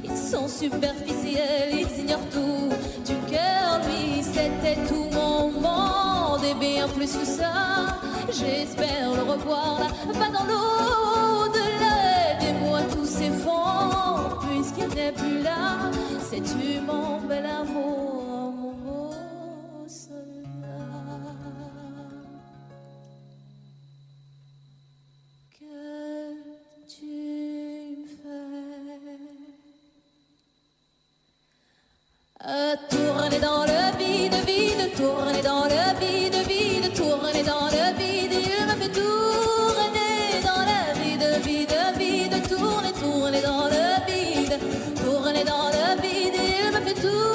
Ils sont superficiels, ils ignorent tout du cœur. Lui, c'était tout mon monde et bien plus que ça. J'espère le revoir là-bas dans l'au-delà. Aidez-moi, tout s'effondre puisqu'il n'est plus là. Sais-tu mon bel amour, mon beau soldat, que tu me fais tourner dans le vide, vide, tourner dans le vide, vide, tourner dans le vide. Il me fait tourner dans le vide, vide, vide, tourner, tourner dans le vide, tourner dans le vide. Il me fait tourner.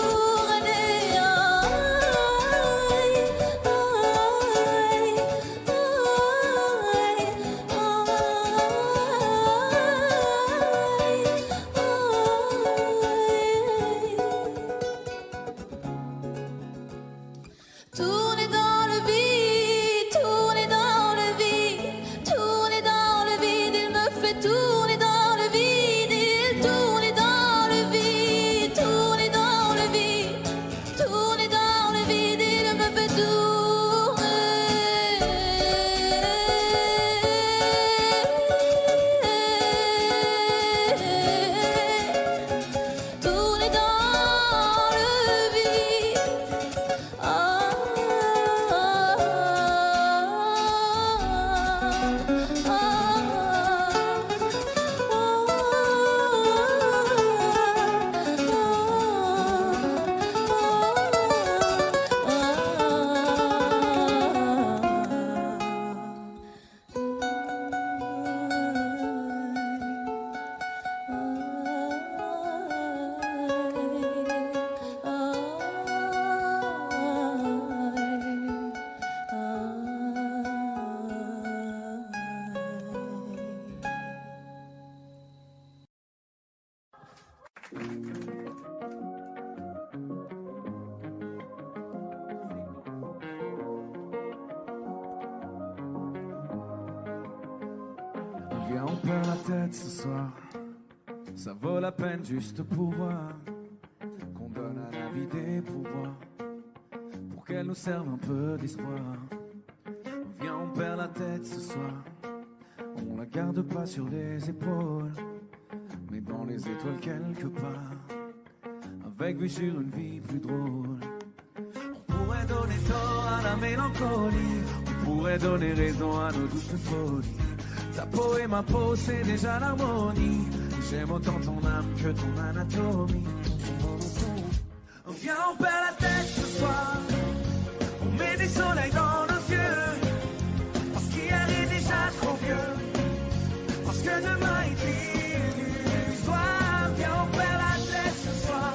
Tourner dans le vide, tourner dans le vide, tourner dans le vide. Il me fait tourner dans le vide, il tourne dans le vide, tourner dans le vide, tourner dans le vide. Il me fait tourner. Tourner dans le vide. Viens, on perd la tête ce soir. Ça vaut la peine juste pour voir qu'on donne à la vie des pouvoirs pour qu'elle nous serve un peu d'espoir. Viens, on perd la tête ce soir. On la garde pas sur les épaules, mais dans les étoiles quelque part, avec vue sur une vie plus drôle. On pourrait donner tort à la mélancolie, on pourrait donner raison à nos douces folies. Ta peau et ma peau, c'est déjà l'harmonie. J'aime autant ton âme que ton anatomie. Viens, on perd la tête ce soir. On met des soleils dans nos yeux, parce qu'hier est déjà trop vieux, parce que demain est une histoire. Viens, on perd la tête ce soir.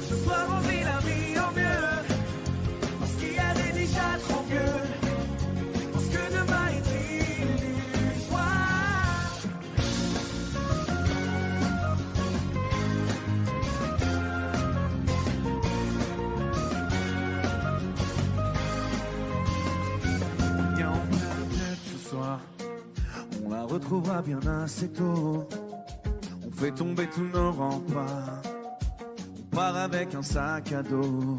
Ce soir, on vit la vie au mieux, parce qu'hier est déjà trop vieux, parce que demain est une histoire. retrouvera bien assez tôt. On fait tomber tous nos remparts. On part avec un sac à dos.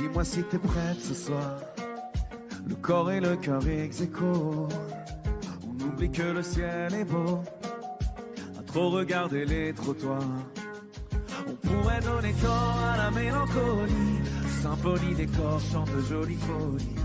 Dis-moi si t'es prête ce soir. Le corps et le cœur ex aequo. On oublie que le ciel est beau. À trop regarder les trottoirs. On pourrait donner corps à la mélancolie. Symphonie des corps chante de jolies folies.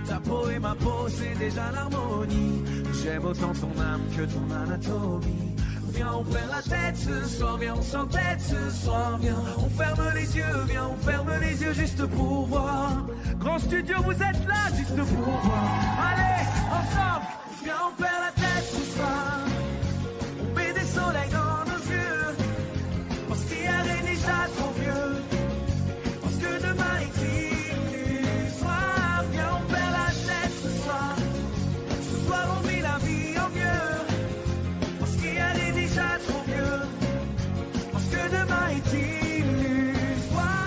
Ta peau et ma peau, c'est déjà l'harmonie. J'aime autant ton âme que ton anatomie. Viens, on perd la tête ce soir, viens, on s'entête ce soir, viens. On ferme les yeux, viens, on ferme les yeux juste pour voir. Grand studio, vous êtes là juste pour voir. Allez, ensemble, viens, on perd la tête ce soir. On met des soleils dans nos yeux. Parce qu'hier est déjà trop vieux. Parce que demain est illusoire. Viens, on perd la tête ce soir. Ce soir, on vit la vie en mieux. Parce qu'hier est déjà trop vieux. Parce que demain est illusoire.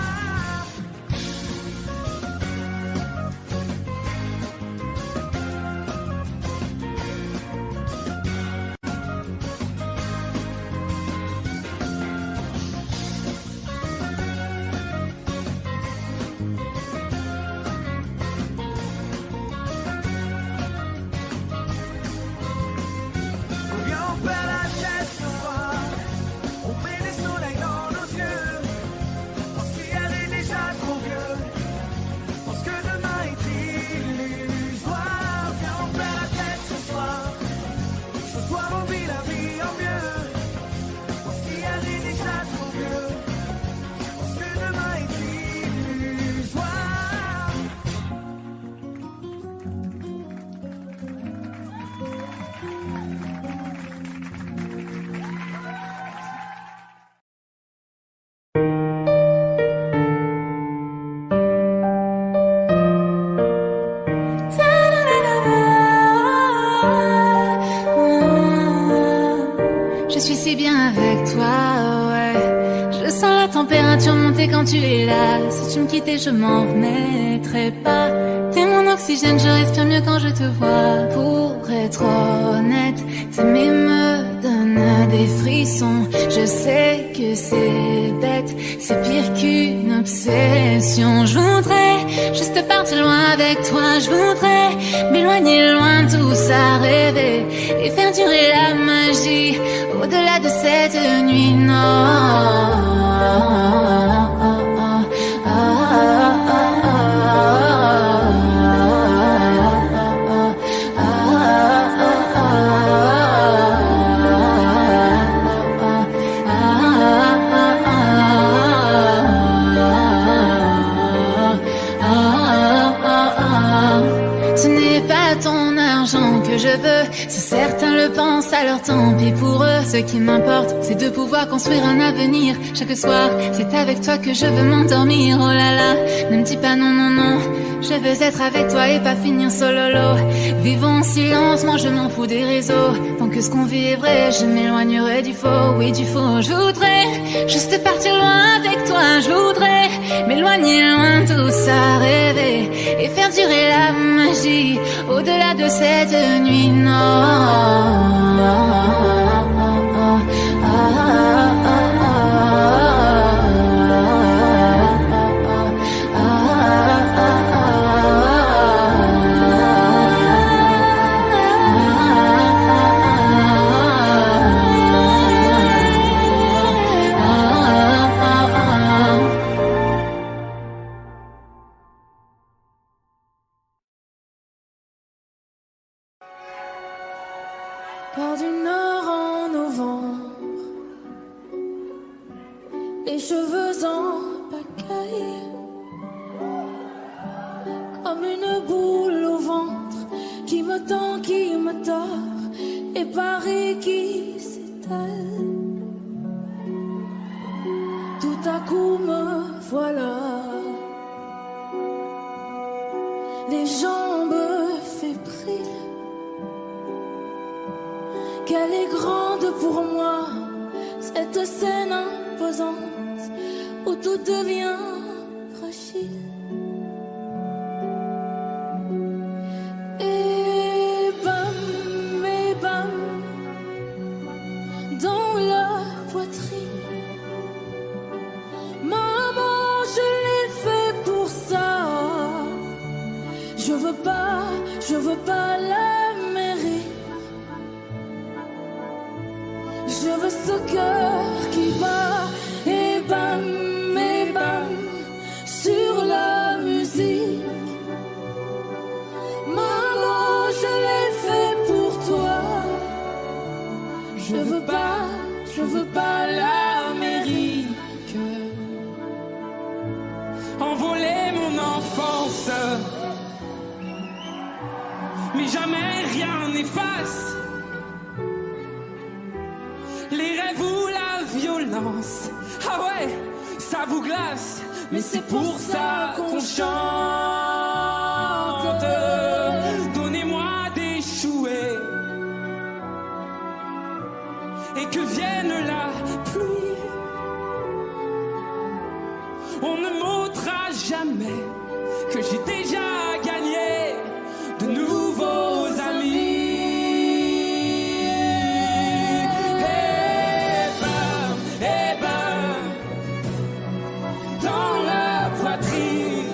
Je suis si bien avec toi, ouais. Je sens la température monter quand tu es là. Si tu me quittais, je m'en remettrais pas. T'es mon oxygène, je respire mieux quand je te vois. Pour être honnête, t'aimer me donne des frissons. Je sais que c'est bête, c'est pire qu'une obsession. Je voudrais juste partir loin avec toi. Je voudrais m'éloigner loin de tout ça, rêver et faire durer la magie au-delà de cette nuit. Non. Je veux, si certains le pensent, alors tant pis pour eux. Ce qui m'importe, c'est de pouvoir construire un avenir. Chaque soir, c'est avec toi que je veux m'endormir. Oh là là, ne me dis pas non, non, non. Je veux être avec toi et pas finir solo. Vivons en silence, moi je m'en fous des réseaux. Tant que ce qu'on vit est vrai, je m'éloignerai du faux. Oui, du faux, je voudrais juste partir loin avec toi. Je voudrais m'éloigner loin de tout ça, rêver et faire durer la magie au-delà de cette nuit. Port du Nord en novembre, les cheveux en pagaille, comme une boule au ventre qui me tend, qui me tord, et Paris qui s'étale. Tout à coup me voilà, les jambes fébriles. Qu'elle est grande pour moi, cette scène imposante où tout devient fragile. Et bam, je veux pas la mairie. Je veux ce cœur qui bat et bam, sur la musique. Maman, je l'ai fait pour toi. Je veux pas l'Amérique. Envoler mon enfance, mais jamais rien n'efface les rêves ou la violence. Ah ouais, ça vous glace, mais c'est pour ça qu'on chante. Donnez-moi des chouets et que vienne la pluie. On ne m'ôtera jamais que j'ai déjà gagné de nouveaux amis. Et bam, dans la poitrine.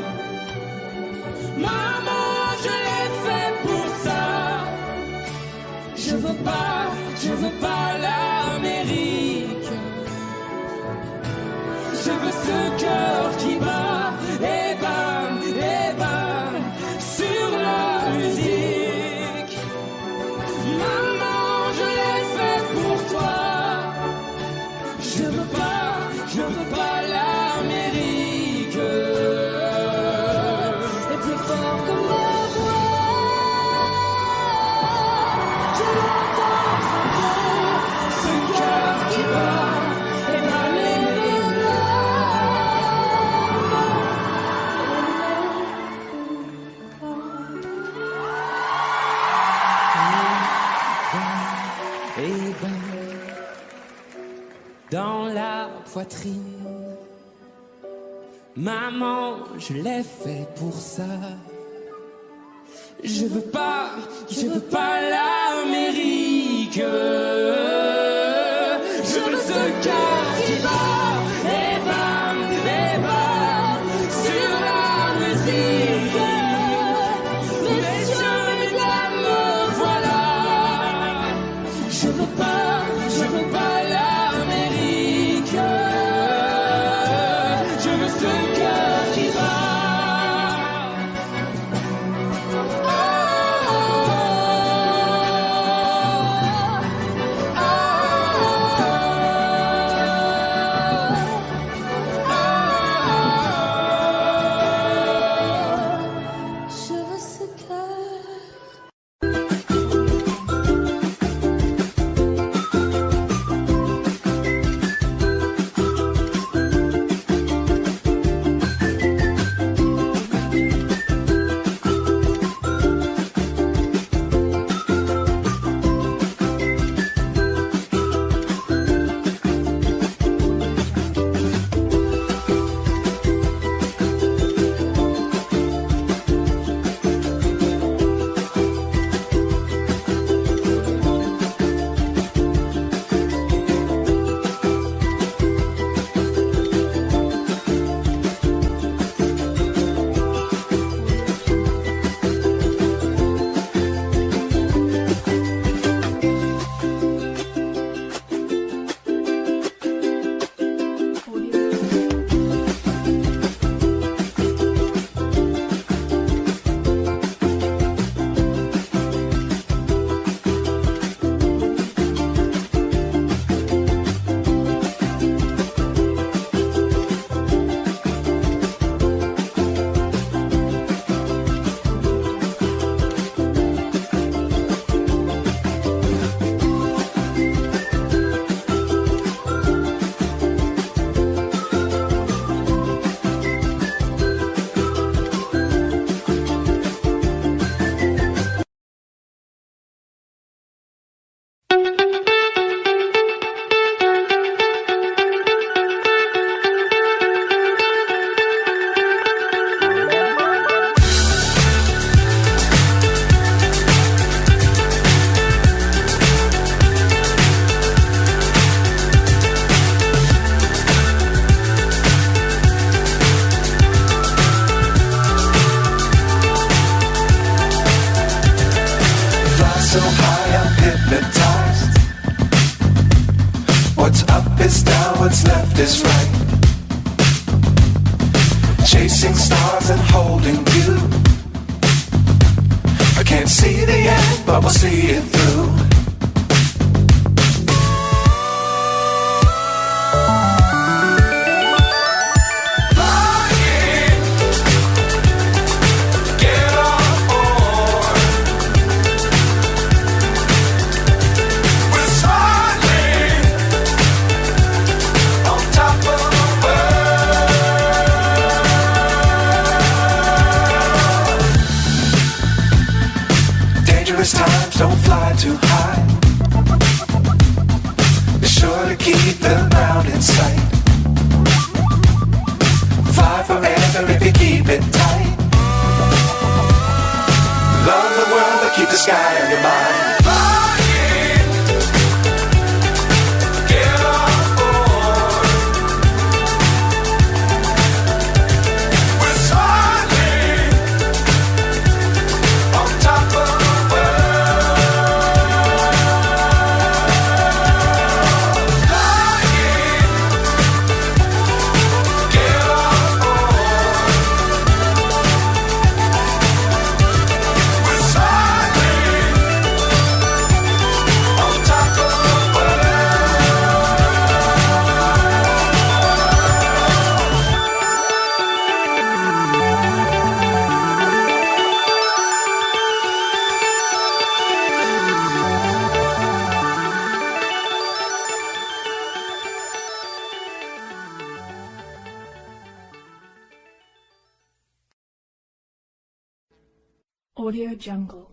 Maman, je l'ai fait pour ça. Je veux pas l'Amérique. Je veux ce cœur qui bat et bam, sur la musique. Maman, je l'ai fait pour toi. Je veux pas l'Amérique. Et plus fort que ma voix, je l'entends frapper. Ce cœur qui bat et bam, dans la poitrine. Maman, je l'ai fait pour ça. Je veux pas l'Amérique. Je veux ce cœur qui bat et bam, sur la musique. Messieurs, mesdames, me voilà. Je veux pas l'Amérique. Je veux ce cœur qui bat. je veux ce cœur. is right. Chasing stars and holding you. I can't see the end, but we'll see it through. Times don't fly too high. Be sure to keep the ground in sight. Fly forever if you keep it tight. Love the world but keep the sky on your mind. Audio Jungle.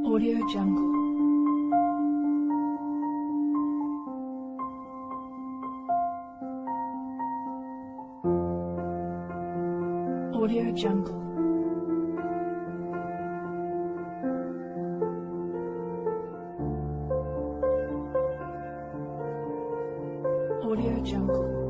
Audio Jungle. Audio Jungle. Audio Jungle.